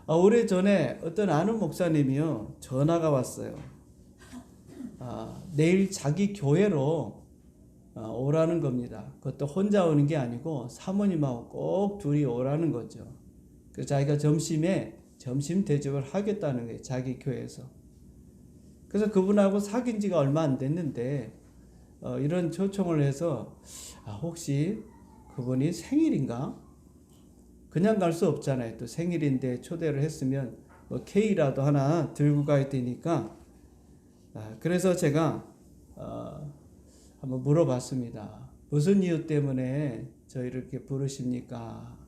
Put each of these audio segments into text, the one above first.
오래전에 어떤 아는 목사님이요, 전화가 왔어요. 내일 자기 교회로 오라는 겁니다. 그것도 혼자 오는 게 아니고 사모님하고 꼭 둘이 오라는 거죠. 그래서 자기가 점심에 점심 대접을 하겠다는 거예요, 자기 교회에서. 그래서 그분하고 사귄 지가 얼마 안 됐는데 이런 초청을 해서 혹시 그분이 생일인가? 그냥 갈 수 없잖아요. 또 생일인데 초대를 했으면 뭐 케이크라도 하나 들고 가야 되니까. 그래서 제가 한번 물어봤습니다. 무슨 이유 때문에 저희를 이렇게 부르십니까?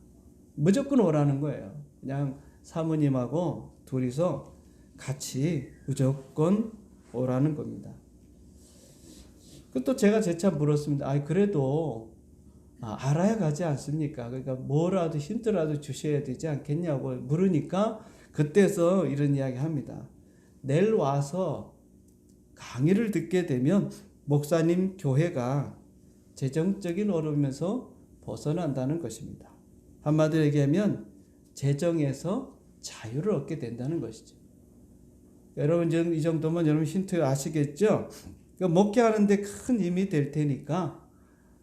무조건 오라는 거예요. 그냥 사모님하고 둘이서 같이 무조건 오라는 겁니다. 또 제가 재차 물었습니다. 그래도 알아야 가지 않습니까? 그러니까 뭐라도 힌트라도 주셔야 되지 않겠냐고 물으니까 그때서 이런 이야기 합니다. 내일 와서 강의를 듣게 되면 목사님 교회가 재정적인 어려움에서 벗어난다는 것입니다. 한마디로 얘기하면 재정에서 자유를 얻게 된다는 것이죠. 여러분 이 정도면 여러분 힌트 아시겠죠? 그러니까 목회하는데 큰 힘이 될 테니까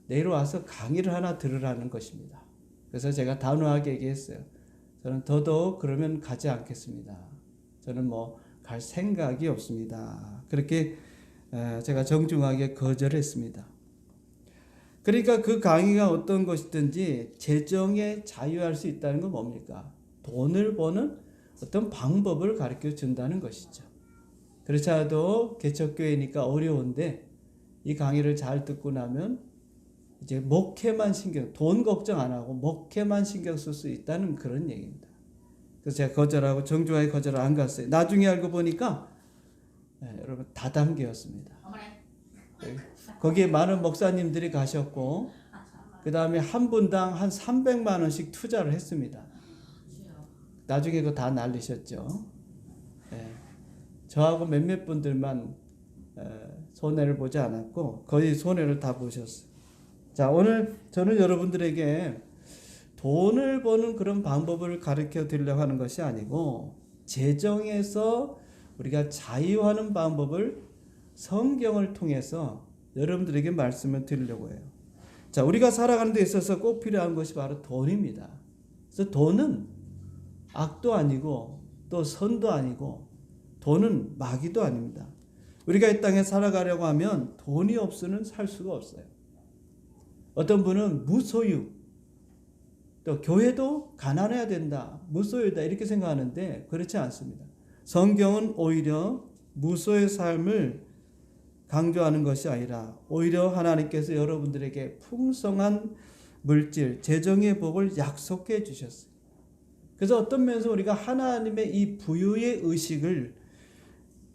내일 와서 강의를 하나 들으라는 것입니다. 그래서 제가 단호하게 얘기했어요. 저는 더더욱 그러면 가지 않겠습니다. 저는 갈 생각이 없습니다. 그렇게 제가 정중하게 거절했습니다. 그러니까 그 강의가 어떤 것이든지 재정에 자유할 수 있다는 건 뭡니까? 돈을 버는 어떤 방법을 가르쳐 준다는 것이죠. 그렇지 않아도 개척교회니까 어려운데 이 강의를 잘 듣고 나면 이제 목회만 돈 걱정 안 하고 목회만 신경 쓸 수 있다는 그런 얘기입니다. 그래서 제가 거절하고 정중하게 거절을 안 갔어요. 나중에 알고 보니까 여러분 다단계였습니다. 거기에 많은 목사님들이 가셨고 그 다음에 한 분당 한 300만 원씩 투자를 했습니다. 나중에 그거 다 날리셨죠. 저하고 몇몇 분들만 손해를 보지 않았고 거의 손해를 다 보셨어요. 자, 오늘 저는 여러분들에게 돈을 버는 그런 방법을 가르쳐 드리려고 하는 것이 아니고 재정에서 우리가 자유하는 방법을 성경을 통해서 여러분들에게 말씀을 드리려고 해요. 자, 우리가 살아가는 데 있어서 꼭 필요한 것이 바로 돈입니다. 그래서 돈은 악도 아니고 또 선도 아니고 돈은 마귀도 아닙니다. 우리가 이 땅에 살아가려고 하면 돈이 없이는 살 수가 없어요. 어떤 분은 무소유, 또 교회도 가난해야 된다, 무소유다 이렇게 생각하는데 그렇지 않습니다. 성경은 오히려 무소유의 삶을 강조하는 것이 아니라 오히려 하나님께서 여러분들에게 풍성한 물질, 재정의 복을 약속해 주셨어요. 그래서 어떤 면에서 우리가 하나님의 이 부유의 의식을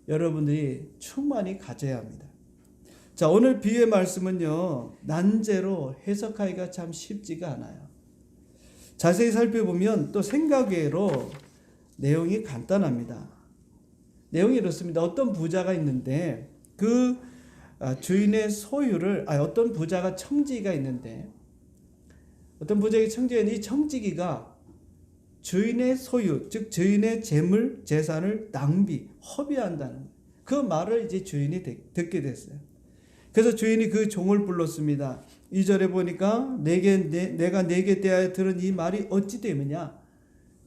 여러분들이 충만히 가져야 합니다. 자, 오늘 비유의 말씀은요, 난제로 해석하기가 참 쉽지가 않아요. 자세히 살펴보면 또 생각외로 내용이 간단합니다. 내용이 이렇습니다. 어떤 부자가 있는데 그 주인의 소유를 어떤 부자가 청지기가 있는데 어떤 부자에게 청지기가 있는데 이 청지기가 주인의 소유, 즉 주인의 재물, 재산을 낭비, 허비한다는 그 말을 이제 주인이 듣게 됐어요. 그래서 주인이 그 종을 불렀습니다. 2절에 보니까 내가 내게 대하여 들은 이 말이 어찌 됨이냐?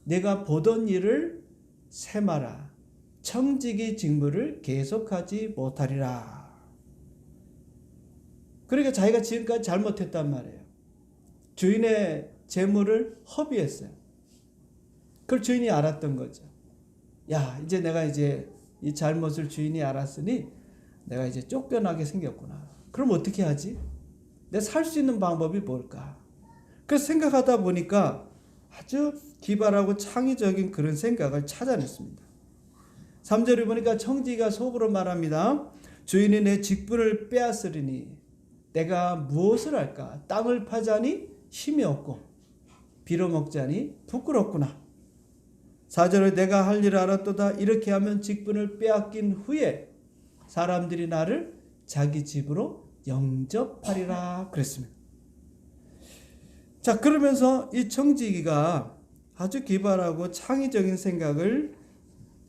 내가 보던 일을 세마라. 청지기 직무를 계속하지 못하리라. 그러니까 자기가 지금까지 잘못했단 말이에요. 주인의 재물을 허비했어요. 그걸 주인이 알았던 거죠. 이제 내가 이 잘못을 주인이 알았으니 내가 이제 쫓겨나게 생겼구나. 그럼 어떻게 하지? 내가 살 수 있는 방법이 뭘까? 그래서 생각하다 보니까 아주 기발하고 창의적인 그런 생각을 찾아냈습니다. 3절에 보니까 청지기가 속으로 말합니다. 주인이 내 직분을 빼앗으리니 내가 무엇을 할까? 땅을 파자니 힘이 없고 빌어먹자니 부끄럽구나. 4절에 내가 할 일을 알았도다. 이렇게 하면 직분을 빼앗긴 후에 사람들이 나를 자기 집으로 영접하리라 그랬습니다. 자, 그러면서 이 청지기가 아주 기발하고 창의적인 생각을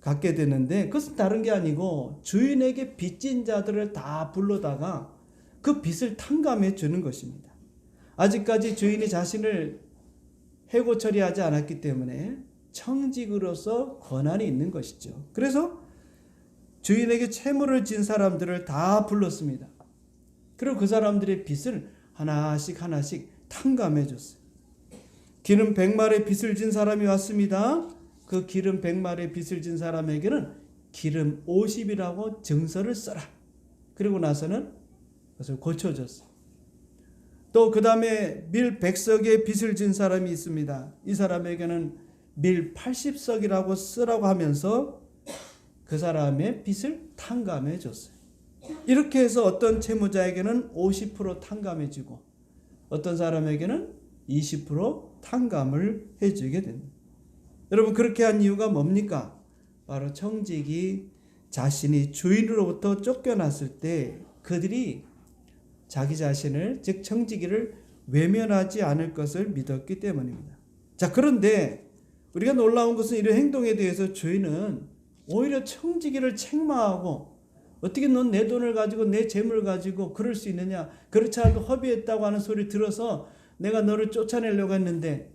갖게 되는데, 그것은 다른 게 아니고 주인에게 빚진 자들을 다 불러다가 그 빚을 탕감해 주는 것입니다. 아직까지 주인이 자신을 해고 처리하지 않았기 때문에 청직으로서 권한이 있는 것이죠. 그래서 주인에게 채무를 진 사람들을 다 불렀습니다. 그리고 그 사람들의 빚을 하나씩 탕감해 줬어요. 기름 100마리의 빚을 진 사람이 왔습니다. 그 기름 100마리의 빚을 진 사람에게는 기름 50이라고 증서를 써라. 그리고 나서는 그것을 고쳐줬어요. 또 그 다음에 밀 100석의 빚을 진 사람이 있습니다. 이 사람에게는 밀 80석이라고 쓰라고 하면서 그 사람의 빚을 탕감해 줬어요. 이렇게 해서 어떤 채무자에게는 50% 탕감해 주고 어떤 사람에게는 20% 탕감을 해주게 됩니다. 여러분, 그렇게 한 이유가 뭡니까? 바로 청직이 자신이 주인으로부터 쫓겨났을 때 그들이 자기 자신을, 즉 청지기를 외면하지 않을 것을 믿었기 때문입니다. 자, 그런데 우리가 놀라운 것은 이런 행동에 대해서 주인은 오히려 청지기를 책망하고, 어떻게 넌 내 돈을 가지고 내 재물을 가지고 그럴 수 있느냐, 그렇지 않아도 허비했다고 하는 소리 들어서 내가 너를 쫓아내려고 했는데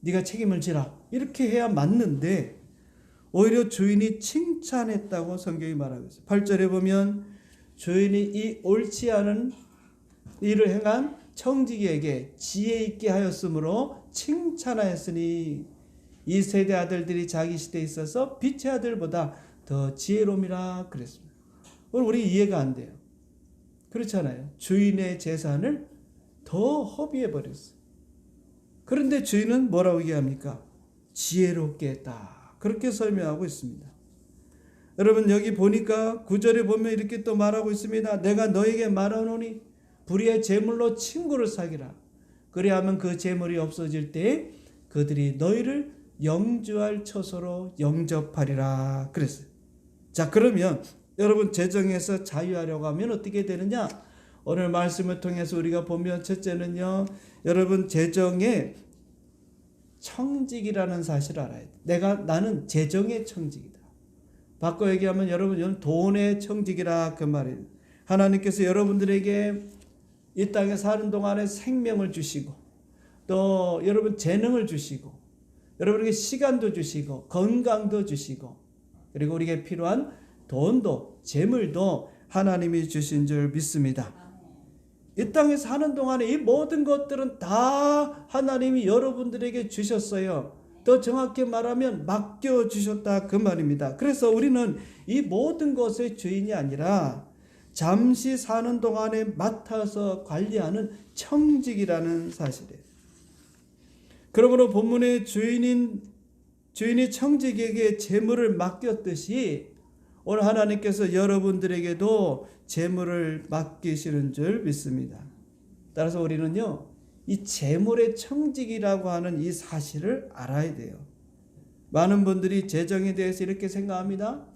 네가 책임을 지라, 이렇게 해야 맞는데 오히려 주인이 칭찬했다고 성경이 말하고 있어요. 8절에 보면 주인이 이 옳지 않은 일을 행한 청지기에게 지혜 있게 하였으므로 칭찬하였으니 이 세대 아들들이 자기 시대에 있어서 빛의 아들보다 더 지혜로움이라 그랬습니다. 오늘 우리 이해가 안 돼요. 그렇잖아요. 주인의 재산을 더 허비해 버렸어요. 그런데 주인은 뭐라고 얘기합니까? 지혜롭게 했다. 그렇게 설명하고 있습니다. 여러분, 여기 보니까 9절에 보면 이렇게 또 말하고 있습니다. 내가 너에게 말하노니 불의의 재물로 친구를 사귀라. 그리하면 그 재물이 없어질 때 그들이 너희를 영주할 처소로 영접하리라 그랬어요. 자, 그러면 여러분, 재정에서 자유하려고 하면 어떻게 되느냐? 오늘 말씀을 통해서 우리가 보면 첫째는요, 여러분, 재정의 청직이라는 사실을 알아야 돼. 나는 재정의 청직이다. 바꿔 얘기하면 여러분, 돈의 청직이라 그 말이에요. 하나님께서 여러분들에게 이 땅에 사는 동안에 생명을 주시고, 또 여러분 재능을 주시고, 여러분에게 시간도 주시고, 건강도 주시고, 그리고 우리에게 필요한 돈도, 재물도 하나님이 주신 줄 믿습니다. 이 땅에 사는 동안에 이 모든 것들은 다 하나님이 여러분들에게 주셨어요. 더 정확히 말하면 맡겨주셨다 그 말입니다. 그래서 우리는 이 모든 것의 주인이 아니라 잠시 사는 동안에 맡아서 관리하는 청직이라는 사실이에요. 그러므로 본문의 주인이 청직에게 재물을 맡겼듯이 오늘 하나님께서 여러분들에게도 재물을 맡기시는 줄 믿습니다. 따라서 우리는요, 이 재물의 청직이라고 하는 이 사실을 알아야 돼요. 많은 분들이 재정에 대해서 이렇게 생각합니다.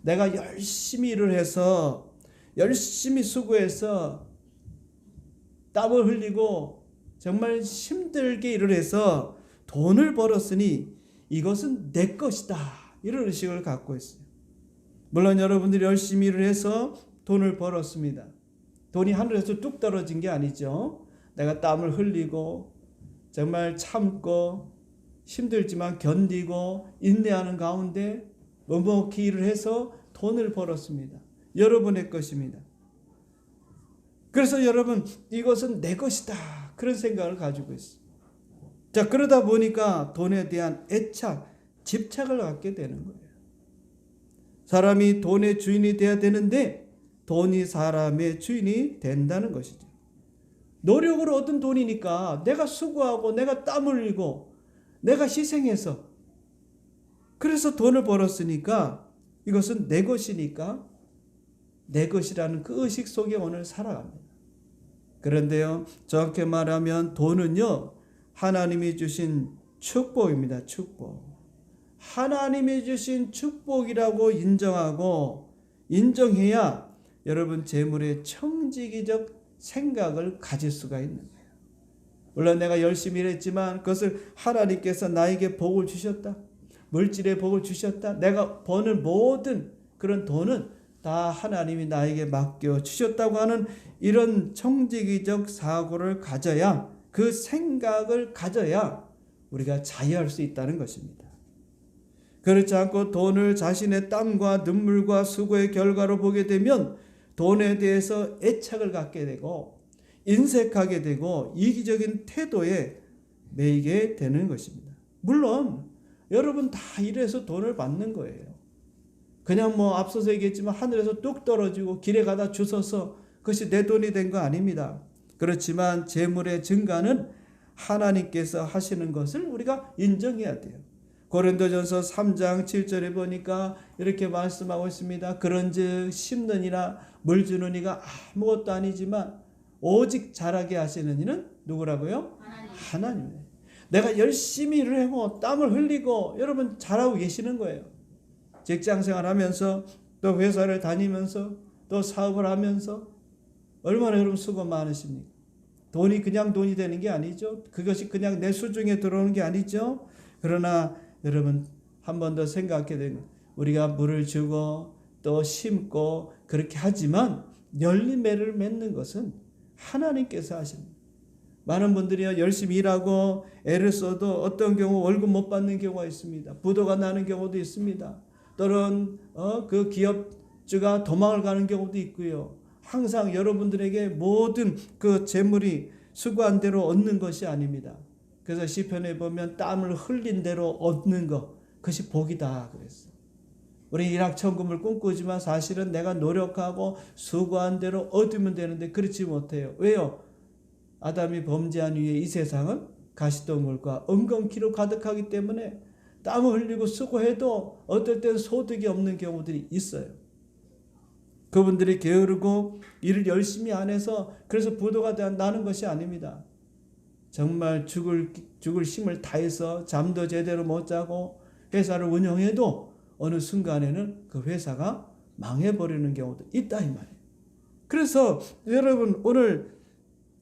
내가 열심히 일을 해서, 열심히 수고해서 땀을 흘리고 정말 힘들게 일을 해서 돈을 벌었으니 이것은 내 것이다, 이런 의식을 갖고 있어요. 물론 여러분들이 열심히 일을 해서 돈을 벌었습니다. 돈이 하늘에서 뚝 떨어진 게 아니죠. 내가 땀을 흘리고 정말 참고 힘들지만 견디고 인내하는 가운데 묵묵히 일을 해서 돈을 벌었습니다. 여러분의 것입니다. 그래서 여러분, 이것은 내 것이다, 그런 생각을 가지고 있어요. 자, 그러다 보니까 돈에 대한 애착, 집착을 갖게 되는 거예요. 사람이 돈의 주인이 되어야 되는데 돈이 사람의 주인이 된다는 것이죠. 노력으로 얻은 돈이니까 내가 수고하고 내가 땀 흘리고 내가 희생해서 그래서 돈을 벌었으니까 이것은 내 것이니까 내 것이라는 그 의식 속에 오늘 살아갑니다. 그런데요, 정확히 말하면 돈은요, 하나님이 주신 축복입니다. 축복. 하나님이 주신 축복이라고 인정하고 인정해야 여러분 재물의 청지기적 생각을 가질 수가 있는 거예요. 물론 내가 열심히 일했지만 그것을 하나님께서 나에게 복을 주셨다. 물질의 복을 주셨다. 내가 버는 모든 그런 돈은 다 하나님이 나에게 맡겨 주셨다고 하는 이런 청지기적 사고를 가져야, 그 생각을 가져야 우리가 자유할 수 있다는 것입니다. 그렇지 않고 돈을 자신의 땀과 눈물과 수고의 결과로 보게 되면 돈에 대해서 애착을 갖게 되고 인색하게 되고 이기적인 태도에 매이게 되는 것입니다. 물론 여러분 다 일해서 돈을 받는 거예요. 그냥 앞서서 얘기했지만 하늘에서 뚝 떨어지고 길에 가다 주워서 그것이 내 돈이 된 거 아닙니다. 그렇지만 재물의 증가는 하나님께서 하시는 것을 우리가 인정해야 돼요. 고린도전서 3장 7절에 보니까 이렇게 말씀하고 있습니다. 그런즉 심는 이나 물 주는 이가 아무것도 아니지만 오직 자라게 하시는 이는 누구라고요? 하나님. 내가 열심히 일을 하고 땀을 흘리고 여러분 잘하고 계시는 거예요. 직장생활하면서 또 회사를 다니면서 또 사업을 하면서 얼마나 여러분 수고 많으십니까? 돈이 그냥 돈이 되는 게 아니죠. 그것이 그냥 내 수중에 들어오는 게 아니죠. 그러나 여러분 한 번 더 생각해 되면 우리가 물을 주고 또 심고 그렇게 하지만 열매를 맺는 것은 하나님께서 하십니다. 많은 분들이 열심히 일하고 애를 써도 어떤 경우 월급 못 받는 경우가 있습니다. 부도가 나는 경우도 있습니다. 또는 그 기업주가 도망을 가는 경우도 있고요. 항상 여러분들에게 모든 그 재물이 수고한 대로 얻는 것이 아닙니다. 그래서 시편에 보면 땀을 흘린 대로 얻는 것, 그것이 복이다 그랬어요. 우리 일확천금을 꿈꾸지만 사실은 내가 노력하고 수고한 대로 얻으면 되는데 그렇지 못해요. 왜요? 아담이 범죄한 이후에 이 세상은 가시동물과 엉겅퀴로 가득하기 때문에 땀을 흘리고 수고해도 어떨 땐 소득이 없는 경우들이 있어요. 그분들이 게으르고 일을 열심히 안 해서 그래서 부도가 나는 것이 아닙니다. 정말 죽을 힘을 다해서 잠도 제대로 못 자고 회사를 운영해도 어느 순간에는 그 회사가 망해버리는 경우도 있다 이 말이에요. 그래서 여러분 오늘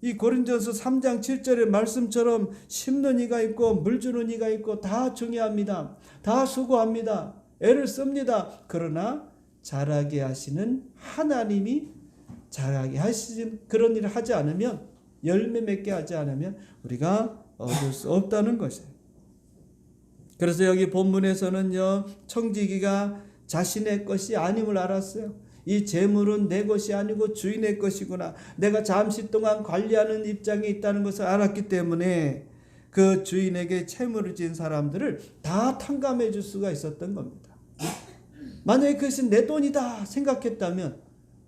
이 고린도전서 3장 7절의 말씀처럼 심는 이가 있고 물 주는 이가 있고 다 중요합니다. 다 수고합니다. 애를 씁니다. 그러나 자라게 하시는 하나님이 자라게 하시는 그런 일을 하지 않으면, 열매 맺게 하지 않으면 우리가 얻을 수 없다는 것이에요. 그래서 여기 본문에서는요, 청지기가 자신의 것이 아님을 알았어요. 이 재물은 내 것이 아니고 주인의 것이구나. 내가 잠시 동안 관리하는 입장에 있다는 것을 알았기 때문에 그 주인에게 채무를 지은 사람들을 다 탕감해 줄 수가 있었던 겁니다. 만약에 그것이 내 돈이다 생각했다면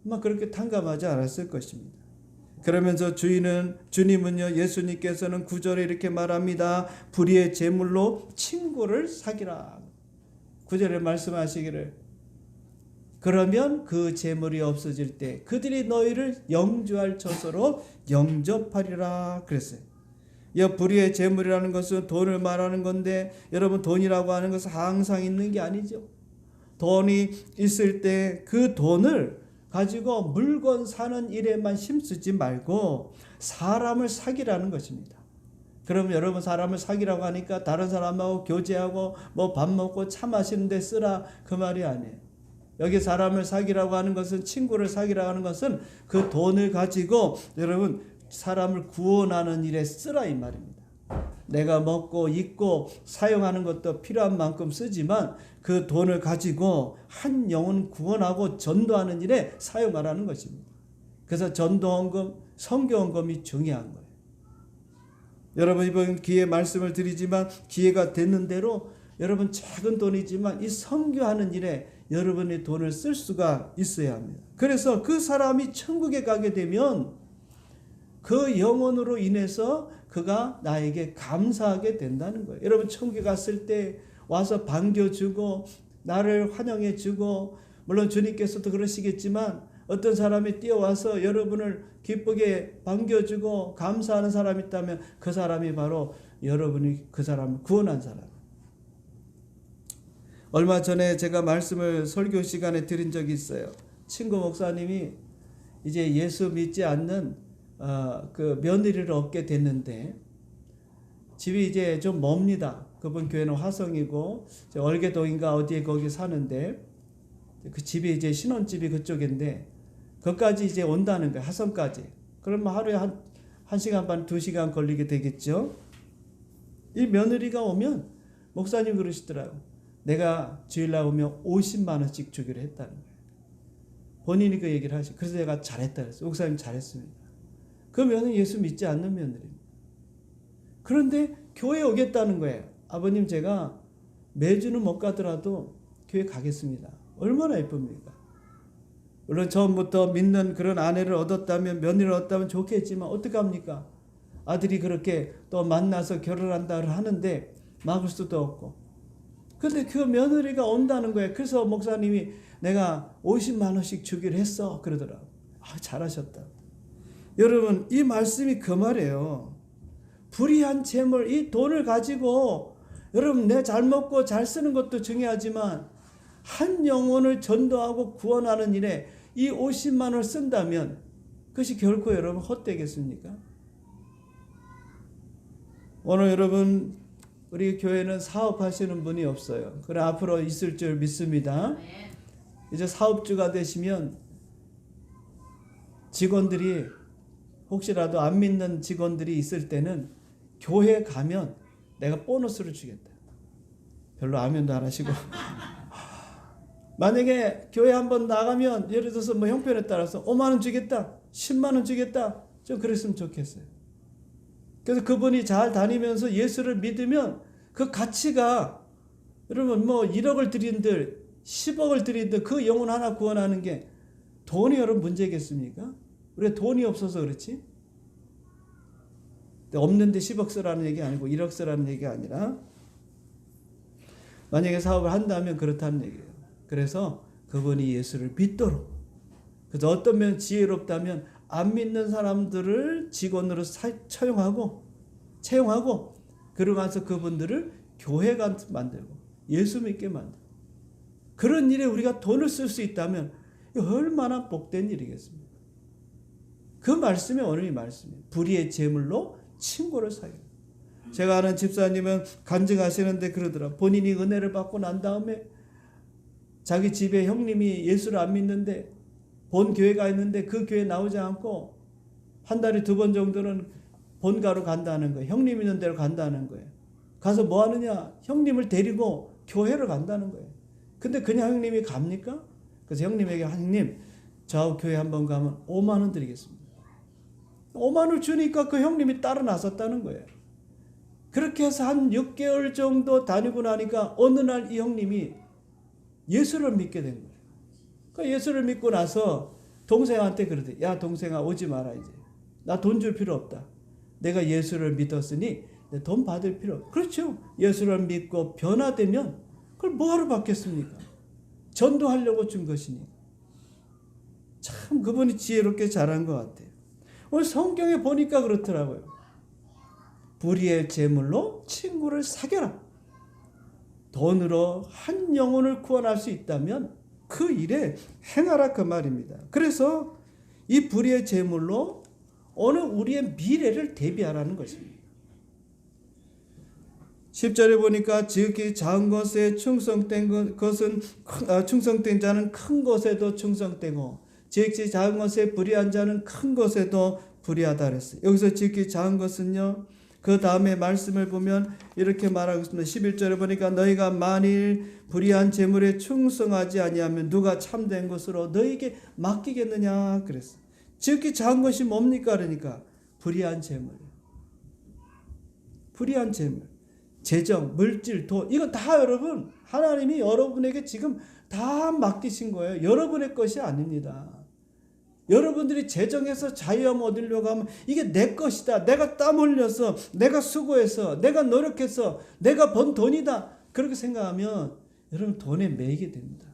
아마 그렇게 탕감하지 않았을 것입니다. 그러면서 주님은요, 예수님께서는 9절에 이렇게 말합니다. 불의의 재물로 친구를 사기라. 9절에 말씀하시기를, 그러면 그 재물이 없어질 때 그들이 너희를 영주할 처소로 영접하리라 그랬어요. 이 불의의 재물이라는 것은 돈을 말하는 건데, 여러분 돈이라고 하는 것은 항상 있는 게 아니죠. 돈이 있을 때 그 돈을 가지고 물건 사는 일에만 힘쓰지 말고 사람을 사기라는 것입니다. 그럼 여러분 사람을 사기라고 하니까 다른 사람하고 교제하고 밥 먹고 차 마시는 데 쓰라 그 말이 아니에요. 여기 사람을 사기라고 하는 것은, 친구를 사기라고 하는 것은 그 돈을 가지고 여러분 사람을 구원하는 일에 쓰라 이 말입니다. 내가 먹고 입고 사용하는 것도 필요한 만큼 쓰지만 그 돈을 가지고 한 영혼 구원하고 전도하는 일에 사용하라는 것입니다. 그래서 전도헌금, 선교헌금이 중요한 거예요. 여러분 이번 기회에 말씀을 드리지만 기회가 됐는 대로 여러분 작은 돈이지만 이 선교하는 일에 여러분의 돈을 쓸 수가 있어야 합니다. 그래서 그 사람이 천국에 가게 되면 그 영혼으로 인해서 그가 나에게 감사하게 된다는 거예요. 여러분 천국에 갔을 때 와서 반겨주고 나를 환영해주고, 물론 주님께서도 그러시겠지만 어떤 사람이 뛰어와서 여러분을 기쁘게 반겨주고 감사하는 사람이 있다면 그 사람이 바로 여러분이 그 사람을 구원한 사람. 얼마 전에 제가 말씀을 설교 시간에 드린 적이 있어요. 친구 목사님이 이제 예수 믿지 않는 그 며느리를 얻게 됐는데 집이 이제 좀 멉니다. 그분 교회는 화성이고 얼개동인가 어디에 거기 사는데 그 집이 이제 신혼집이 그쪽인데 거기까지 이제 온다는 거예요. 화성까지. 그러면 하루에 한 시간 반, 2시간 걸리게 되겠죠. 이 며느리가 오면 목사님 그러시더라고요. 내가 주일날 오면 50만 원씩 주기로 했다는 거예요. 본인이 그 얘기를 하시고 그래서 내가 잘했다 그랬어요. 목사님 잘했습니다. 그 며느리 예수 믿지 않는 며느리입니다. 그런데 교회에 오겠다는 거예요. 아버님 제가 매주는 못 가더라도 교회 가겠습니다. 얼마나 예쁩니까? 물론 처음부터 믿는 그런 아내를 얻었다면 며느리를 얻었다면 좋겠지만 어떡합니까? 아들이 그렇게 또 만나서 결혼한다 하는데 막을 수도 없고. 근데 그 며느리가 온다는 거예요. 그래서 목사님이 내가 50만 원씩 주기로 했어 그러더라고. 잘하셨다. 여러분 이 말씀이 그 말이에요. 불의한 재물, 이 돈을 가지고 여러분 내 잘 먹고 잘 쓰는 것도 중요하지만 한 영혼을 전도하고 구원하는 일에 이 50만 원을 쓴다면 그것이 결코 여러분 헛되겠습니까? 오늘 여러분 우리 교회는 사업하시는 분이 없어요. 그래 앞으로 있을 줄 믿습니다. 이제 사업주가 되시면 직원들이 혹시라도 안 믿는 직원들이 있을 때는 교회 가면 내가 보너스를 주겠다. 별로 아멘도 안 하시고 만약에 교회 한번 나가면 예를 들어서 뭐 형편에 따라서 5만 원 주겠다, 10만 원 주겠다, 좀 그랬으면 좋겠어요. 그래서 그분이 잘 다니면서 예수를 믿으면 그 가치가 여러분 뭐 1억을 드린들 10억을 드린들 그 영혼 하나 구원하는 게 돈이 여러분 문제겠습니까? 우리가 돈이 없어서 그렇지? 없는데 10억 쓰라는 얘기 아니고 1억 쓰라는 얘기가 아니라 만약에 사업을 한다면 그렇다는 얘기예요. 그래서 그분이 예수를 믿도록 그래서 어떤 면 지혜롭다면 안 믿는 사람들을 직원으로 채용하고 그러면서 그분들을 교회가 만들고 예수 믿게 만들고 그런 일에 우리가 돈을 쓸 수 있다면 얼마나 복된 일이겠습니까? 그 말씀이 오늘 이 말씀이에요. 불의의 제물로 친구를 사귀는. 제가 아는 집사님은 간증하시는데 그러더라. 본인이 은혜를 받고 난 다음에 자기 집에 형님이 예수를 안 믿는데 본 교회가 있는데 그 교회 나오지 않고 한 달에 2번 정도는 본가로 간다는 거예요. 형님 있는 데로 간다는 거예요. 가서 뭐 하느냐? 형님을 데리고 교회를 간다는 거예요. 근데 그냥 형님이 갑니까? 그래서 형님에게 형님 저 교회 한번 가면 5만 원 드리겠습니다. 5만 원을 주니까 그 형님이 따라 나섰다는 거예요. 그렇게 해서 한 6개월 정도 다니고 나니까 어느 날 이 형님이 예수를 믿게 된 거예요. 그 예수를 믿고 나서 동생한테 그러대. 야 동생아 오지 마라 이제. 나 돈 줄 필요 없다. 내가 예수를 믿었으니 내 돈 받을 필요 없다. 그렇죠. 예수를 믿고 변화되면 그걸 뭐하러 받겠습니까? 전도하려고 준 것이니. 참 그분이 지혜롭게 잘한 것 같아요. 오늘 성경에 보니까 그렇더라고요. 불의의 제물로 친구를 사겨라. 돈으로 한 영혼을 구원할 수 있다면 그 일에 행하라 그 말입니다. 그래서 이 불의의 제물로 오늘 우리의 미래를 대비하라는 것입니다. 10절에 보니까 지극히 작은 것에 충성된 것은 충성된 자는 큰 것에도 충성되고 지극히 작은 것에 불의한 자는 큰 것에도 불의하다 그랬어요. 여기서 지극히 작은 것은요. 그 다음에 말씀을 보면 이렇게 말하고 있습니다. 11절에 보니까 너희가 만일 불의한 재물에 충성하지 아니하면 누가 참된 것으로 너희에게 맡기겠느냐 그랬어요. 지극히 작은 것이 뭡니까? 그러니까 불의한 재물. 불의한 재물. 재정, 물질, 돈 이거 다 여러분 하나님이 여러분에게 지금 다 맡기신 거예요. 여러분의 것이 아닙니다. 여러분들이 재정에서 자유함 얻으려고 하면 이게 내 것이다. 내가 땀 흘려서 내가 수고해서 내가 노력해서 내가 번 돈이다. 그렇게 생각하면 여러분 돈에 매이게 됩니다.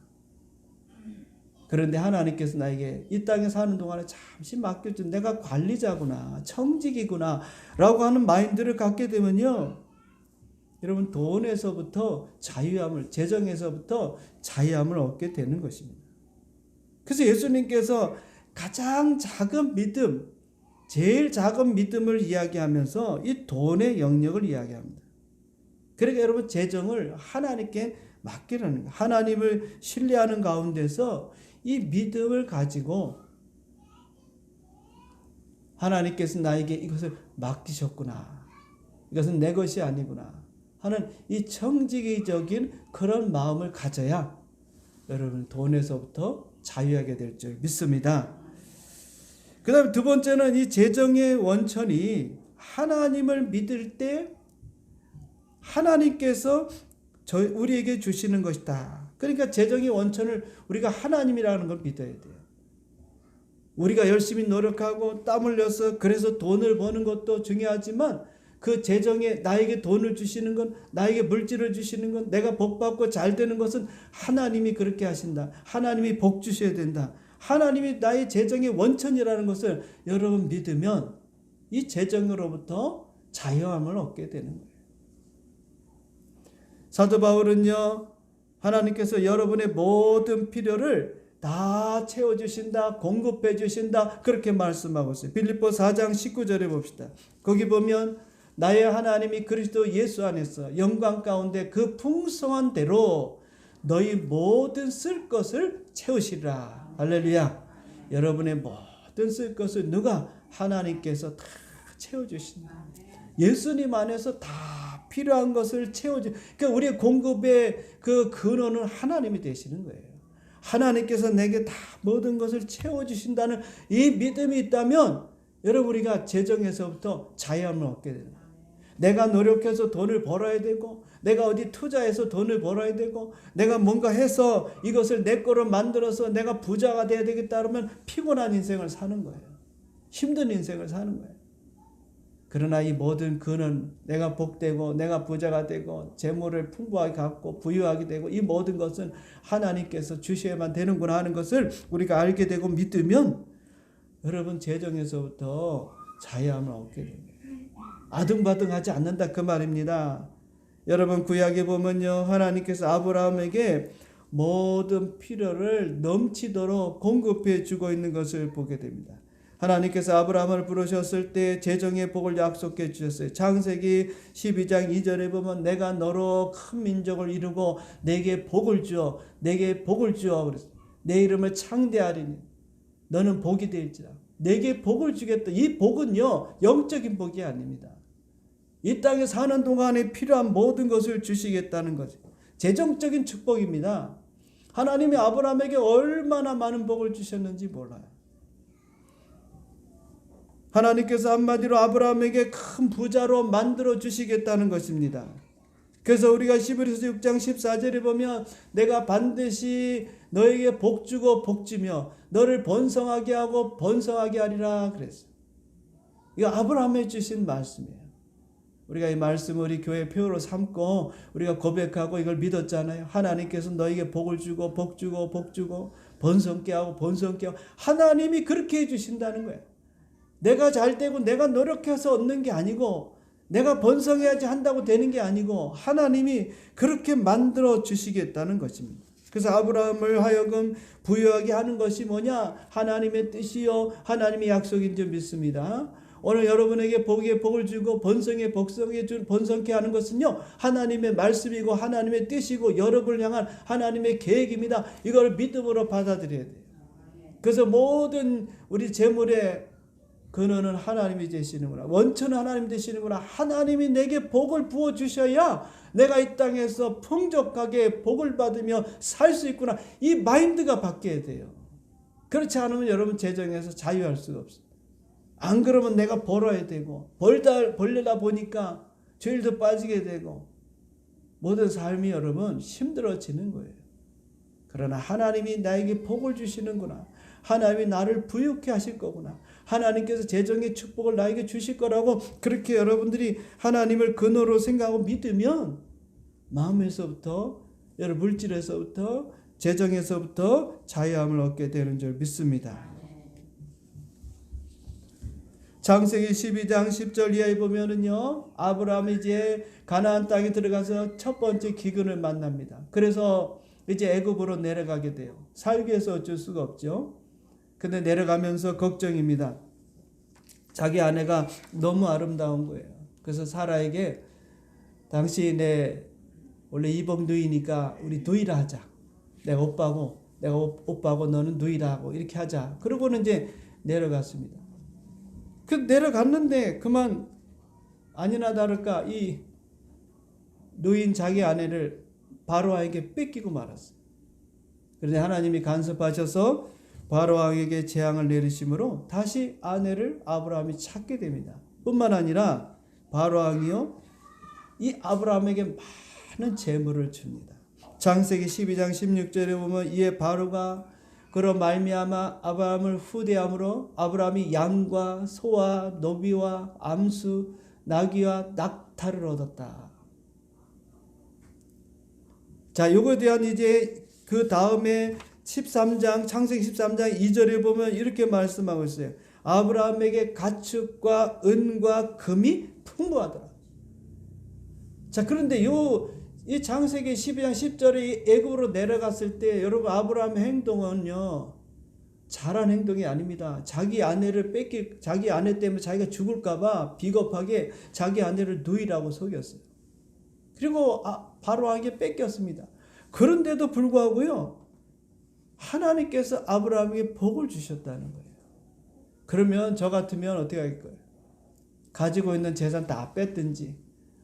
그런데 하나님께서 나에게 이 땅에 사는 동안에 잠시 맡겨준 내가 관리자구나 청직이구나 라고 하는 마인드를 갖게 되면요. 여러분 돈에서부터 자유함을 재정에서부터 자유함을 얻게 되는 것입니다. 그래서 예수님께서 가장 작은 믿음 제일 작은 믿음을 이야기하면서 이 돈의 영역을 이야기합니다. 그러니까 여러분 재정을 하나님께 맡기라는 거예요. 하나님을 신뢰하는 가운데서 이 믿음을 가지고 하나님께서 나에게 이것을 맡기셨구나. 이것은 내 것이 아니구나 하는 이 정직이적인 그런 마음을 가져야 여러분 돈에서부터 자유하게 될 줄 믿습니다. 그 다음에 두 번째는 이 재정의 원천이 하나님을 믿을 때 하나님께서 우리에게 주시는 것이다. 그러니까 재정의 원천을 우리가 하나님이라는 걸 믿어야 돼요. 우리가 열심히 노력하고 땀 흘려서 그래서 돈을 버는 것도 중요하지만 그 재정에 나에게 돈을 주시는 건, 나에게 물질을 주시는 건, 내가 복 받고 잘 되는 것은 하나님이 그렇게 하신다. 하나님이 복 주셔야 된다. 하나님이 나의 재정의 원천이라는 것을 여러분 믿으면 이 재정으로부터 자유함을 얻게 되는 거예요. 사도 바울은요, 하나님께서 여러분의 모든 필요를 다 채워주신다, 공급해 주신다, 그렇게 말씀하고 있어요. 빌립보 4장 19절에 봅시다. 거기 보면 나의 하나님이 그리스도 예수 안에서 영광 가운데 그 풍성한 대로 너희 모든 쓸 것을 채우시리라. 할렐루야. 여러분의 모든 쓸 것을 누가? 하나님께서 다 채워주신다. 예수님 안에서 다 필요한 것을 채워주. 그러니까 우리의 공급의 그 근원은 하나님이 되시는 거예요. 하나님께서 내게 다 모든 것을 채워주신다는 이 믿음이 있다면 여러분 우리가 재정에서부터 자유함을 얻게 됩니다. 내가 노력해서 돈을 벌어야 되고 내가 어디 투자해서 돈을 벌어야 되고 내가 뭔가 해서 이것을 내 거로 만들어서 내가 부자가 돼야 되겠다 그러면 피곤한 인생을 사는 거예요. 힘든 인생을 사는 거예요. 그러나 이 모든 근원, 내가 복되고 내가 부자가 되고 재물을 풍부하게 갖고 부유하게 되고 이 모든 것은 하나님께서 주셔야만 되는구나 하는 것을 우리가 알게 되고 믿으면 여러분 재정에서부터 자유함을 얻게 됩니다. 아등바등하지 않는다 그 말입니다. 여러분 구약에 보면요, 하나님께서 아브라함에게 모든 필요를 넘치도록 공급해 주고 있는 것을 보게 됩니다. 하나님께서 아브라함을 부르셨을 때 재정의 복을 약속해 주셨어요. 창세기 12장 2절에 보면 내가 너로 큰 민족을 이루고 내게 복을 주어 내게 복을 주어 그랬어요. 내 이름을 창대하리니 너는 복이 될지라. 내게 복을 주겠다. 이 복은요 영적인 복이 아닙니다. 이 땅에 사는 동안에 필요한 모든 것을 주시겠다는 거죠. 재정적인 축복입니다. 하나님이 아브라함에게 얼마나 많은 복을 주셨는지 몰라요. 하나님께서 한마디로 아브라함에게 큰 부자로 만들어 주시겠다는 것입니다. 그래서 우리가 히브리서 6장 14절에 보면 내가 반드시 너에게 복 주고 복 주며 너를 번성하게 하고 번성하게 하리라 그랬어요. 이거 아브라함에 주신 말씀이에요. 우리가 이 말씀을 우리 교회 표로 삼고 우리가 고백하고 이걸 믿었잖아요. 하나님께서 너에게 복을 주고 복 주고 복 주고 번성케 하고 번성케 하고 하나님이 그렇게 해주신다는 거예요. 내가 잘 되고 내가 노력해서 얻는 게 아니고 내가 번성해야지 한다고 되는 게 아니고 하나님이 그렇게 만들어 주시겠다는 것입니다. 그래서 아브라함을 하여금 부유하게 하는 것이 뭐냐? 하나님의 뜻이요 하나님의 약속인 줄 믿습니다. 오늘 여러분에게 복을 주고 번성에 번성케 하는 것은요 하나님의 말씀이고 하나님의 뜻이고 여러분을 향한 하나님의 계획입니다. 이걸 믿음으로 받아들여야 돼요. 그래서 모든 우리 재물의 근원은 하나님이 되시는구나. 원천은 하나님 되시는구나. 하나님이 내게 복을 부어주셔야 내가 이 땅에서 풍족하게 복을 받으며 살 수 있구나. 이 마인드가 바뀌어야 돼요. 그렇지 않으면 여러분 재정에서 자유할 수가 없어요. 안 그러면 내가 벌어야 되고 벌려다 보니까 죄일도 빠지게 되고 모든 삶이 여러분 힘들어지는 거예요. 그러나 하나님이 나에게 복을 주시는구나. 하나님이 나를 부유케 하실 거구나. 하나님께서 재정의 축복을 나에게 주실 거라고 그렇게 여러분들이 하나님을 근원으로 생각하고 믿으면 마음에서부터 여러분 물질에서부터 재정에서부터 자유함을 얻게 되는 줄 믿습니다. 창세기 12장 10절 이하에 보면은요 아브라함이 이제 가나안 땅에 들어가서 첫 번째 기근을 만납니다. 그래서 이제 애굽으로 내려가게 돼요. 살기 위해서 어쩔 수가 없죠. 근데 내려가면서 걱정입니다. 자기 아내가 너무 아름다운 거예요. 그래서 사라에게 당시 내 원래 이복 누이니까 우리 누이라 하자. 내가 오빠고 너는 누이라 하고 이렇게 하자. 그러고는 이제 내려갔습니다. 그 내려갔는데 그만 아니나 다를까 이 누인 자기 아내를 바로왕에게 뺏기고 말았어요. 그런데 하나님이 간섭하셔서 바로왕에게 재앙을 내리심으로 다시 아내를 아브라함이 찾게 됩니다. 뿐만 아니라 바로왕이요 이 아브라함에게 많은 재물을 줍니다. 창세기 12장 16절에 보면 이에 바로가 그로 말미암아 아브라함을 후대함으로 아브라함이 양과 소와 노비와 암수 나귀와 낙타를 얻었다. 자, 요거에 대한 이제 그 다음에 13장 창세기 13장 2절에 보면 이렇게 말씀하고 있어요. 아브라함에게 가축과 은과 금이 풍부하더라. 자, 그런데 이 창세기 12장 10절에 애굽으로 내려갔을 때 여러분 아브라함의 행동은요 잘한 행동이 아닙니다. 자기 아내 때문에 자기가 죽을까봐 비겁하게 자기 아내를 누이라고 속였어요. 그리고 바로왕에게 뺏겼습니다. 그런데도 불구하고요 하나님께서 아브라함에게 복을 주셨다는 거예요. 그러면 저 같으면 어떻게 할 거예요? 가지고 있는 재산 다 뺐든지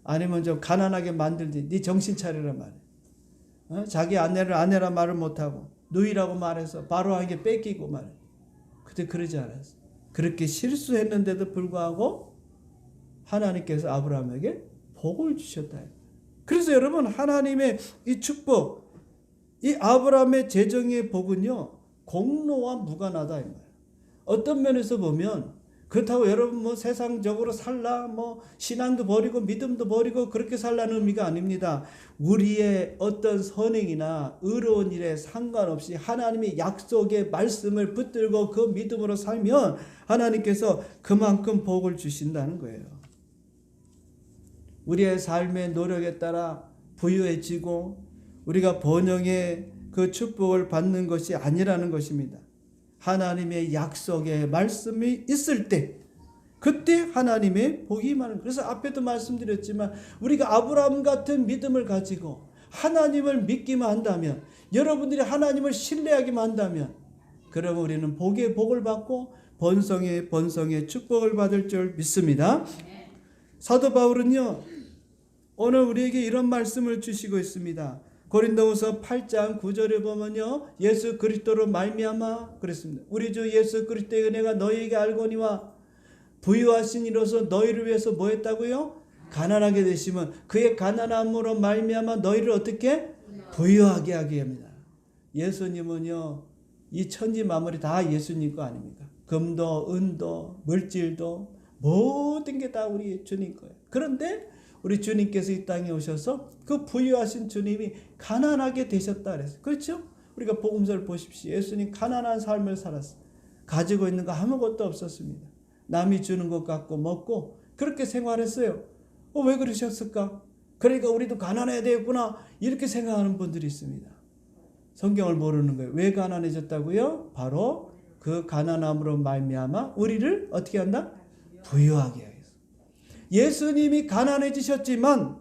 아니면 좀 가난하게 만들든지 네 정신 차리란 말이에요. 자기 아내를 아내라 말을 못하고 누이라고 말해서 바로왕에게 뺏기고 말이에요. 그때 그러지 않았어요. 그렇게 실수했는데도 불구하고 하나님께서 아브라함에게 복을 주셨다. 그래서 여러분 하나님의 이 축복, 이 아브라함의 재정의 복은요 공로와 무관하다 이 말이에요. 어떤 면에서 보면 그렇다고 여러분 뭐 세상적으로 살라 뭐 신앙도 버리고 믿음도 버리고 그렇게 살라는 의미가 아닙니다. 우리의 어떤 선행이나 의로운 일에 상관없이 하나님의 약속의 말씀을 붙들고 그 믿음으로 살면 하나님께서 그만큼 복을 주신다는 거예요. 우리의 삶의 노력에 따라 부유해지고 우리가 번영의 그 축복을 받는 것이 아니라는 것입니다. 하나님의 약속의 말씀이 있을 때 그때 하나님의 복이 임하는 거예요. 그래서 앞에도 말씀드렸지만 우리가 아브라함 같은 믿음을 가지고 하나님을 믿기만 한다면 여러분들이 하나님을 신뢰하기만 한다면 그러면 우리는 복의 복을 받고 번성의 축복을 받을 줄 믿습니다. 사도 바울은요 오늘 우리에게 이런 말씀을 주시고 있습니다. 고린도후서 8장 9절에 보면요 예수 그리스도로 말미암아 그랬습니다. 우리 주 예수 그리스도의 은혜가 너희에게 알거니와 부유하신 이로서 너희를 위해서 뭐 했다고요? 가난하게 되시면 그의 가난함으로 말미암아 너희를 어떻게? 부유하게 하게 합니다. 예수님은요 이 천지 만물이 다 예수님 거 아닙니까? 금도 은도 물질도 모든 게 다 우리 주님 거예요. 그런데 우리 주님께서 이 땅에 오셔서 그 부유하신 주님이 가난하게 되셨다 그랬어요. 그렇죠? 우리가 복음서를 보십시오. 예수님 가난한 삶을 살았어요. 가지고 있는 거 아무것도 없었습니다. 남이 주는 것 갖고 먹고 그렇게 생활했어요. 왜 그러셨을까? 그러니까 우리도 가난해야 되겠구나 이렇게 생각하는 분들이 있습니다. 성경을 모르는 거예요. 왜 가난해졌다고요? 바로 그 가난함으로 말미암아 우리를 어떻게 한다? 부유하게 하겠어. 예수님이 가난해지셨지만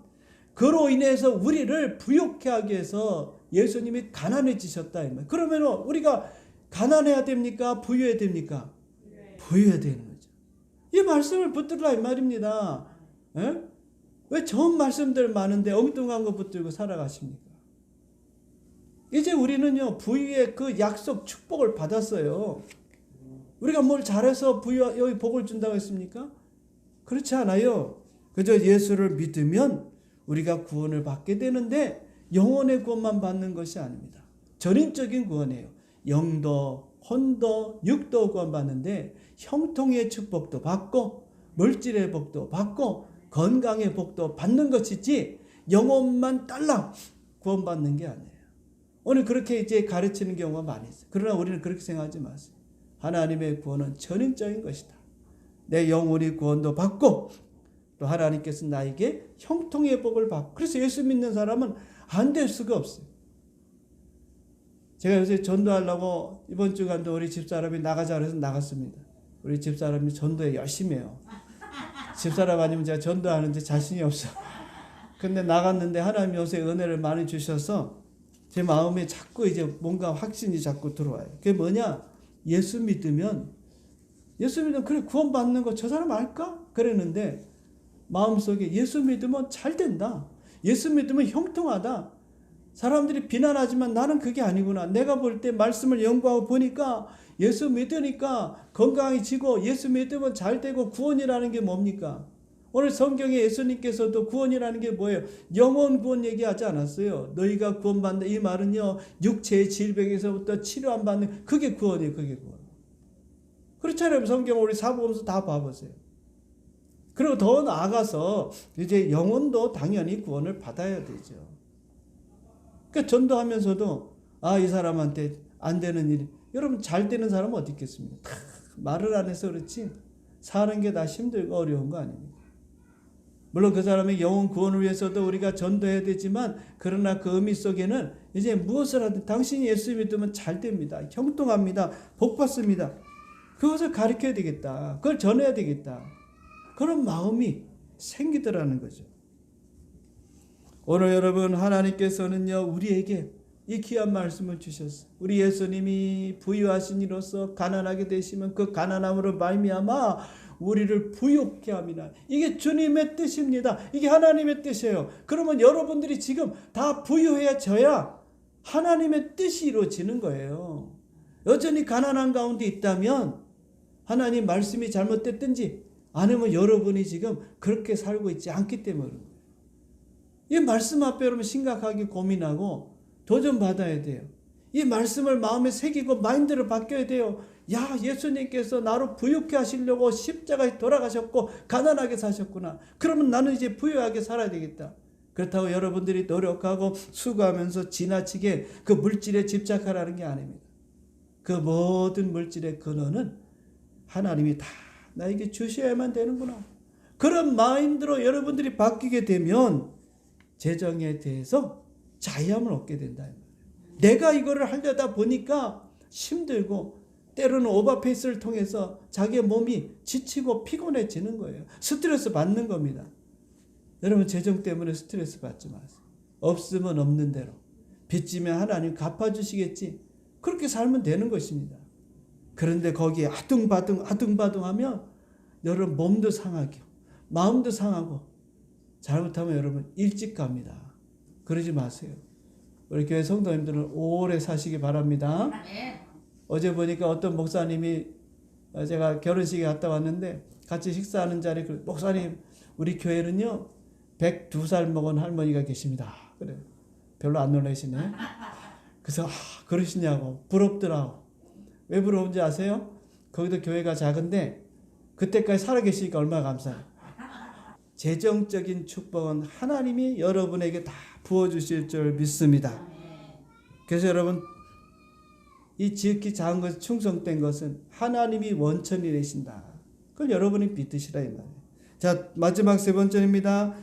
그로 인해서 우리를 부유케 하기 위해서 예수님이 가난해지셨다. 그러면 우리가 가난해야 됩니까? 부유해야 됩니까? 부유해야 되는 거죠. 이 말씀을 붙들라 이 말입니다. 에? 왜 좋은 말씀들 많은데 엉뚱한 거 붙들고 살아가십니까? 이제 우리는요 부유의 그 약속 축복을 받았어요. 우리가 뭘 잘해서 여기 복을 준다고 했습니까? 그렇지 않아요. 그저 예수를 믿으면 우리가 구원을 받게 되는데 영혼의 구원만 받는 것이 아닙니다. 전인적인 구원이에요. 영도, 혼도, 육도 구원 받는데 형통의 축복도 받고 물질의 복도 받고 건강의 복도 받는 것이지 영혼만 딸랑 구원받는 게 아니에요. 오늘 그렇게 이제 가르치는 경우가 많이 있어요. 그러나 우리는 그렇게 생각하지 마세요. 하나님의 구원은 전인적인 것이다. 내 영혼이 구원도 받고 또 하나님께서 나에게 형통의 복을 받고 그래서 예수 믿는 사람은 안 될 수가 없어요. 제가 요새 전도하려고 이번 주간도 우리 집사람이 나가자 그래서 나갔습니다. 우리 집사람이 전도에 열심히 해요. 집사람 아니면 제가 전도하는데 자신이 없어. 근데 나갔는데 하나님 요새 은혜를 많이 주셔서 제 마음에 자꾸 이제 뭔가 확신이 자꾸 들어와요. 그게 뭐냐? 예수 믿으면 그래 구원받는 거 저 사람 알까? 그랬는데 마음속에 예수 믿으면 잘 된다. 예수 믿으면 형통하다. 사람들이 비난하지만 나는 그게 아니구나. 내가 볼 때 말씀을 연구하고 보니까 예수 믿으니까 건강해지고 예수 믿으면 잘 되고 구원이라는 게 뭡니까? 오늘 성경에 예수님께서도 구원이라는 게 뭐예요? 영혼 구원 얘기하지 않았어요. 너희가 구원받는다. 이 말은요. 육체의 질병에서부터 치료 안 받는 그게 구원이에요. 그게 구원. 그렇잖아요. 성경 우리 사복음서 다 봐보세요. 그리고 더 나아가서 이제 영혼도 당연히 구원을 받아야 되죠. 그러니까 전도하면서도 이 사람한테 안 되는 일이 여러분 잘 되는 사람은 어디 있겠습니까? 다 말을 안 해서 그렇지 사는 게 다 힘들고 어려운 거 아닙니까? 물론 그 사람의 영혼 구원을 위해서도 우리가 전도해야 되지만 그러나 그 의미 속에는 이제 무엇을 하든 당신이 예수 믿으면 잘 됩니다. 형통합니다. 복 받습니다. 그것을 가르쳐야 되겠다. 그걸 전해야 되겠다. 그런 마음이 생기더라는 거죠. 오늘 여러분 하나님께서는요 우리에게 이 귀한 말씀을 주셨어요. 우리 예수님이 부유하신 이로써 가난하게 되시면 그 가난함으로 말미암아 우리를 부유케 함이라. 이게 주님의 뜻입니다. 이게 하나님의 뜻이에요. 그러면 여러분들이 지금 다 부유해져야 하나님의 뜻이 이루어지는 거예요. 여전히 가난한 가운데 있다면 하나님 말씀이 잘못됐든지 아니면 여러분이 지금 그렇게 살고 있지 않기 때문에 그런 거예요. 이 말씀 앞에 여러분 심각하게 고민하고 도전받아야 돼요. 이 말씀을 마음에 새기고 마인드를 바뀌어야 돼요. 야, 예수님께서 나를 부유케 하시려고 십자가에 돌아가셨고 가난하게 사셨구나. 그러면 나는 이제 부유하게 살아야 되겠다. 그렇다고 여러분들이 노력하고 수고하면서 지나치게 그 물질에 집착하라는 게 아닙니다. 그 모든 물질의 근원은 하나님이 다 나에게 주셔야만 되는구나. 그런 마인드로 여러분들이 바뀌게 되면 재정에 대해서 자유함을 얻게 된다. 내가 이거를 하려다 보니까 힘들고 때로는 오버페이스를 통해서 자기의 몸이 지치고 피곤해지는 거예요. 스트레스 받는 겁니다. 여러분 재정 때문에 스트레스 받지 마세요. 없으면 없는 대로 빚지면 하나님 갚아주시겠지. 그렇게 살면 되는 것입니다. 그런데 거기에 아둥바둥 하면 여러분 몸도 상하고 마음도 상하고 잘못하면 여러분 일찍 갑니다. 그러지 마세요. 우리 교회 성도님들은 오래 사시기 바랍니다. 어제 보니까 어떤 목사님이 제가 결혼식에 갔다 왔는데 같이 식사하는 자리에 목사님 우리 교회는요 102살 먹은 할머니가 계십니다. 그래 별로 안 놀라시네. 그래서 그러시냐고 부럽더라고. 왜 부러운지 아세요? 거기도 교회가 작은데 그때까지 살아계시니까 얼마나 감사해요. 재정적인 축복은 하나님이 여러분에게 다 부어주실 줄 믿습니다. 그래서 여러분 이 지극히 작은 것에 충성된 것은 하나님이 원천이 되신다. 그걸 여러분이 믿으시라 이 말이에요. 자 마지막 세 번째입니다.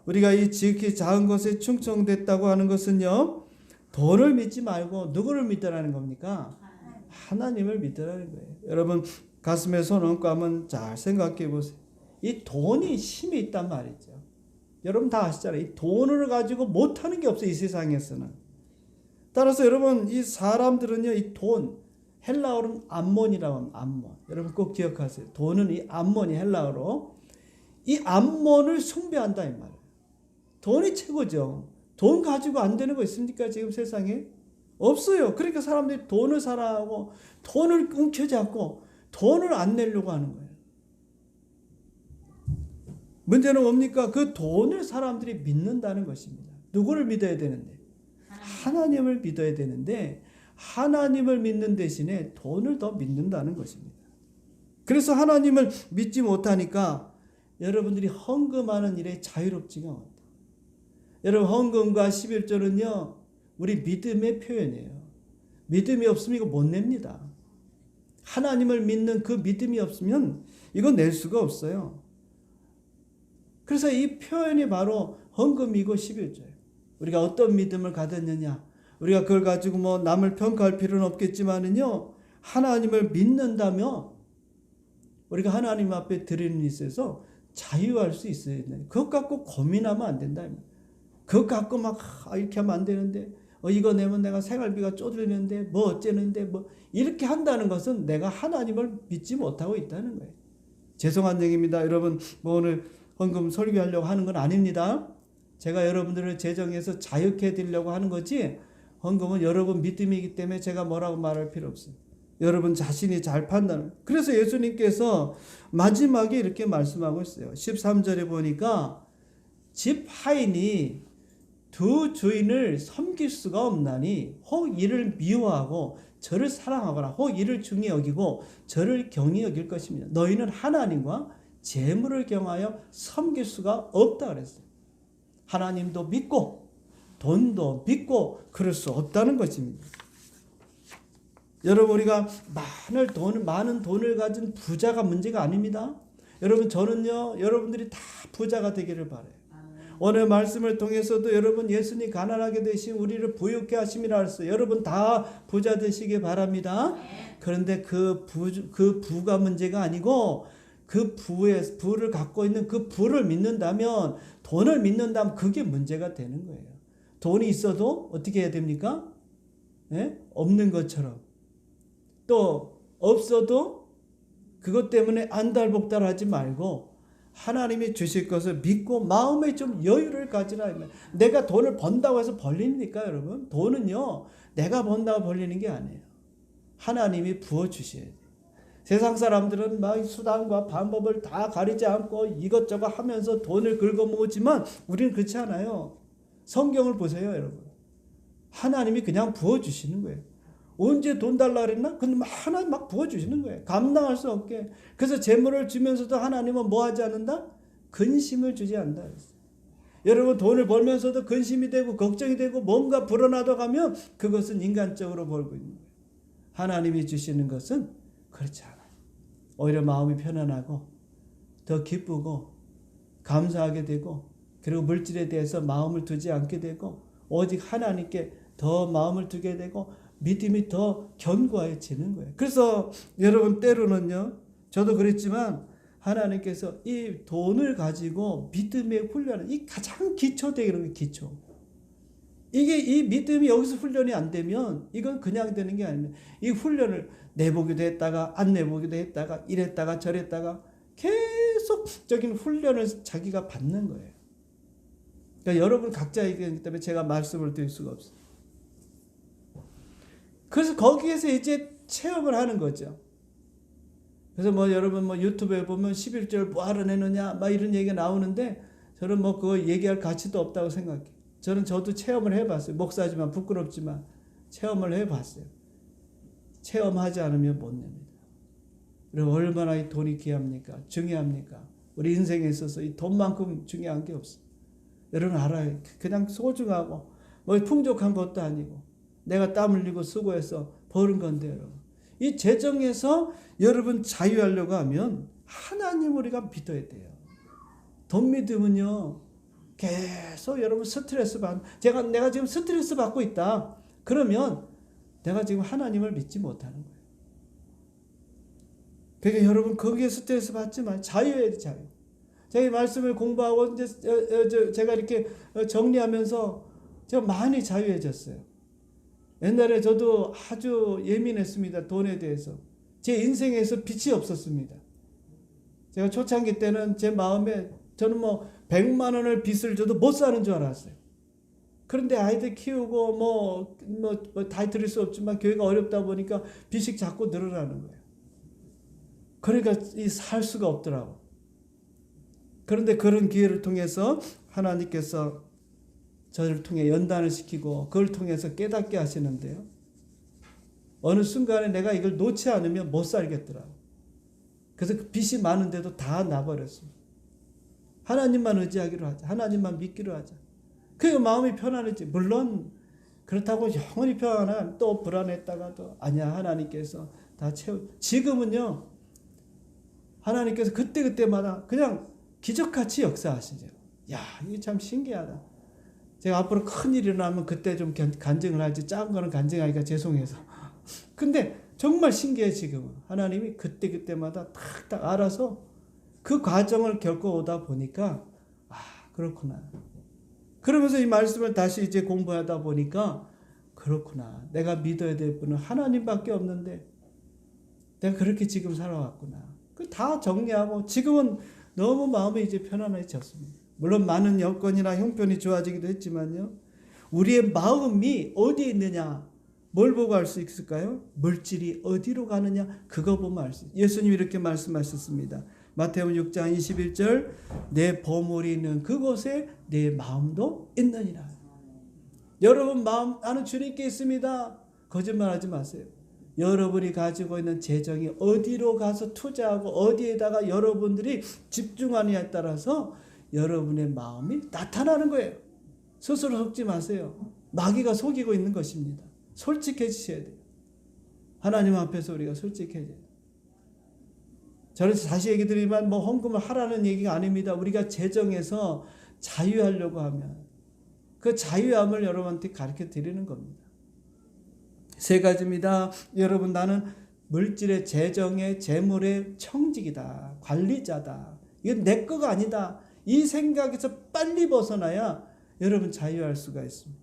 우리가 이 지극히 작은 것에 충성됐다고 하는 것은요. 돈을 믿지 말고 누구를 믿으라는 겁니까? 하나님을 믿으라는 거예요. 여러분 가슴에 손 얹고 한번 잘 생각해 보세요. 이 돈이 힘이 있단 말이죠. 여러분 다 아시잖아요. 이 돈을 가지고 못하는 게 없어요. 이 세상에서는. 따라서 여러분 이 사람들은요. 이 돈 헬라어로는 암몬이라고 합니다. 암몬. 여러분 꼭 기억하세요. 돈은 이 암몬이 헬라어로 이 암몬을 숭배한다 이 말이에요. 돈이 최고죠. 돈 가지고 안 되는 거 있습니까? 지금 세상에? 없어요. 그러니까 사람들이 돈을 사랑하고 돈을 움켜잡고 돈을 안 내려고 하는 거예요. 문제는 뭡니까? 그 돈을 사람들이 믿는다는 것입니다. 누구를 믿어야 되는데? 하나님을 믿어야 되는데 하나님을 믿는 대신에 돈을 더 믿는다는 것입니다. 그래서 하나님을 믿지 못하니까 여러분들이 헌금하는 일에 자유롭지가 않다. 여러분 헌금과 11조는요. 우리 믿음의 표현이에요. 믿음이 없으면 이거 못 냅니다. 하나님을 믿는 그 믿음이 없으면 이거 낼 수가 없어요. 그래서 이 표현이 바로 헌금이고 11조예요. 우리가 어떤 믿음을 가졌느냐. 우리가 그걸 가지고 뭐 남을 평가할 필요는 없겠지만은요. 하나님을 믿는다며 우리가 하나님 앞에 드리는 있어서 자유할 수 있어야 돼. 그것 갖고 고민하면 안 된다. 그것 갖고 막 이렇게 하면 안 되는데 이거 내면 내가 생활비가 쪼들리는데 뭐 어쩌는데 뭐 이렇게 한다는 것은 내가 하나님을 믿지 못하고 있다는 거예요. 죄송한 얘기입니다. 여러분 뭐 오늘 헌금 설교하려고 하는 건 아닙니다. 제가 여러분들을 재정에서 자유케 해드리려고 하는 거지 헌금은 여러분 믿음이기 때문에 제가 뭐라고 말할 필요 없어요. 여러분 자신이 잘 판단을. 그래서 예수님께서 마지막에 이렇게 말씀하고 있어요. 13절에 보니까 집 하인이 두 주인을 섬길 수가 없나니 혹 이를 미워하고 저를 사랑하거나 혹 이를 중히 여기고 저를 경히 여길 것입니다. 너희는 하나님과 재물을 경하여 섬길 수가 없다 그랬어요. 하나님도 믿고 돈도 믿고 그럴 수 없다는 것입니다. 여러분 우리가 많은 돈을 가진 부자가 문제가 아닙니다. 여러분 저는요 여러분들이 다 부자가 되기를 바라요. 오늘 말씀을 통해서도 여러분 예수님 가난하게 되신 우리를 부유케 하심이라 했어요. 여러분 다 부자 되시기 바랍니다. 그런데 그 부가 문제가 아니고 그 부를 갖고 있는 그 부를 믿는다면 돈을 믿는다면 그게 문제가 되는 거예요. 돈이 있어도 어떻게 해야 됩니까? 네? 없는 것처럼. 또 없어도 그것 때문에 안달복달하지 말고 하나님이 주실 것을 믿고 마음에 좀 여유를 가지라. 내가 돈을 번다고 해서 벌립니까 여러분? 돈은요 내가 번다고 벌리는 게 아니에요. 하나님이 부어주셔야 돼요. 세상 사람들은 막 수단과 방법을 다 가리지 않고 이것저것 하면서 돈을 긁어모으지만 우리는 그렇지 않아요. 성경을 보세요 여러분. 하나님이 그냥 부어주시는 거예요. 언제 돈 달라 그랬나? 근데 하나님 막 부어주시는 거예요. 감당할 수 없게. 그래서 재물을 주면서도 하나님은 뭐 하지 않는다? 근심을 주지 않는다. 여러분 돈을 벌면서도 근심이 되고 걱정이 되고 뭔가 불어나다 가면 그것은 인간적으로 벌고 있는 거예요. 하나님이 주시는 것은 그렇지 않아요. 오히려 마음이 편안하고 더 기쁘고 감사하게 되고 그리고 물질에 대해서 마음을 두지 않게 되고 오직 하나님께 더 마음을 두게 되고 믿음이 더 견고해지는 거예요. 그래서 여러분 때로는요 저도 그랬지만 하나님께서 이 돈을 가지고 믿음의 훈련을 이 가장 기초되는 거예요. 기초. 이게 이 믿음이 여기서 훈련이 안 되면 이건 그냥 되는 게 아닙니다. 이 훈련을 내보기도 했다가 안 내보기도 했다가 이랬다가 저랬다가 계속적인 훈련을 자기가 받는 거예요. 그러니까 여러분 각자이기 때문에 제가 말씀을 드릴 수가 없어요. 그래서 거기에서 이제 체험을 하는 거죠. 그래서 뭐 여러분 뭐 유튜브에 보면 11절 뭐하러 내느냐 막 이런 얘기가 나오는데 저는 뭐 그거 얘기할 가치도 없다고 생각해요. 저도 체험을 해봤어요. 목사지만 부끄럽지만 체험을 해봤어요. 체험하지 않으면 못 냅니다. 그리고 얼마나 이 돈이 귀합니까? 중요합니까? 우리 인생에 있어서 이 돈만큼 중요한 게 없어요. 여러분 알아요. 그냥 소중하고 뭐 풍족한 것도 아니고 내가 땀 흘리고 수고해서 버는 건데 여러분. 이 재정에서 여러분 자유하려고 하면 하나님 우리가 믿어야 돼요. 돈 믿으면요. 계속 여러분 스트레스 내가 지금 스트레스 받고 있다. 그러면 내가 지금 하나님을 믿지 못하는 거예요. 그러니까 여러분 거기에 스트레스 받지 말. 자유해야 돼 자유. 제가 말씀을 공부하고 이제 제가 이렇게 정리하면서 제가 많이 자유해졌어요. 옛날에 저도 아주 예민했습니다. 돈에 대해서. 제 인생에서 빛이 없었습니다. 제가 초창기 때는 제 마음에 저는 뭐 100만 원을 빚을 줘도 못 사는 줄 알았어요. 그런데 아이들 키우고 뭐 다 드릴 수 없지만 교회가 어렵다 보니까 빚이 자꾸 늘어나는 거예요. 그러니까 살 수가 없더라고. 그런데 그런 기회를 통해서 하나님께서 저를 통해 연단을 시키고 그걸 통해서 깨닫게 하시는데요. 어느 순간에 내가 이걸 놓지 않으면 못 살겠더라고. 그래서 그 빚이 많은데도 다 놔버렸습니다. 하나님만 의지하기로 하자. 하나님만 믿기로 하자. 그 마음이 편안했지. 물론 그렇다고 영원히 편안한 또 불안했다가도 아니야. 하나님께서 다 지금은요. 하나님께서 그때마다 그냥 기적같이 역사하시죠. 야 이게 참 신기하다. 제가 앞으로 큰 일이 일어나면 그때 좀 간증을 하지 작은 거는 간증하기가 죄송해서 근데 정말 신기해 지금은. 하나님이 그때그때마다 탁탁 알아서 그 과정을 겪어오다 보니까 아 그렇구나. 그러면서 이 말씀을 다시 이제 공부하다 보니까 그렇구나. 내가 믿어야 될 분은 하나님밖에 없는데 내가 그렇게 지금 살아왔구나. 그 다 정리하고 지금은 너무 마음이 이제 편안해졌습니다. 물론 많은 여건이나 형편이 좋아지기도 했지만요. 우리의 마음이 어디에 있느냐? 뭘 보고 알 수 있을까요? 물질이 어디로 가느냐? 그거 보면 알 수 있어요. 예수님이 이렇게 말씀하셨습니다. 마태복음 6장 21절 내 보물이 있는 그곳에 내 마음도 있느니라. 여러분 마음 나는 주님께 있습니다. 거짓말하지 마세요. 여러분이 가지고 있는 재정이 어디로 가서 투자하고 어디에다가 여러분들이 집중하느냐에 따라서 여러분의 마음이 나타나는 거예요. 스스로 속지 마세요. 마귀가 속이고 있는 것입니다. 솔직해지셔야 돼요. 하나님 앞에서 우리가 솔직해져야 돼요. 저는 다시 얘기 드리지만 뭐 헌금을 하라는 얘기가 아닙니다. 우리가 재정에서 자유하려고 하면 그 자유함을 여러분한테 가르쳐 드리는 겁니다. 세 가지입니다. 여러분 나는 물질의 재정의 재물의 청직이다. 관리자다. 이건 내 거가 아니다. 이 생각에서 빨리 벗어나야 여러분 자유할 수가 있습니다.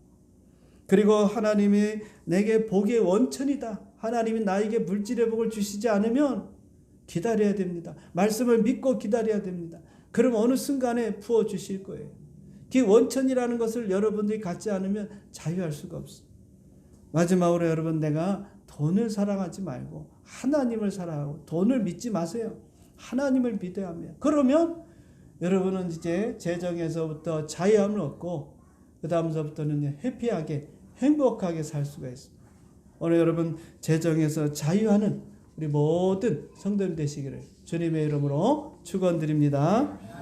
그리고 하나님이 내게 복의 원천이다. 하나님이 나에게 물질의 복을 주시지 않으면 기다려야 됩니다. 말씀을 믿고 기다려야 됩니다. 그럼 어느 순간에 부어주실 거예요. 그 원천이라는 것을 여러분들이 갖지 않으면 자유할 수가 없어요. 마지막으로 여러분 내가 돈을 사랑하지 말고 하나님을 사랑하고 돈을 믿지 마세요. 하나님을 믿어야 합니다. 그러면 여러분은 이제 재정에서부터 자유함을 얻고 그 다음서부터는 해피하게 행복하게 살 수가 있습니다. 오늘 여러분 재정에서 자유하는 우리 모든 성도님 되시기를 주님의 이름으로 축원드립니다.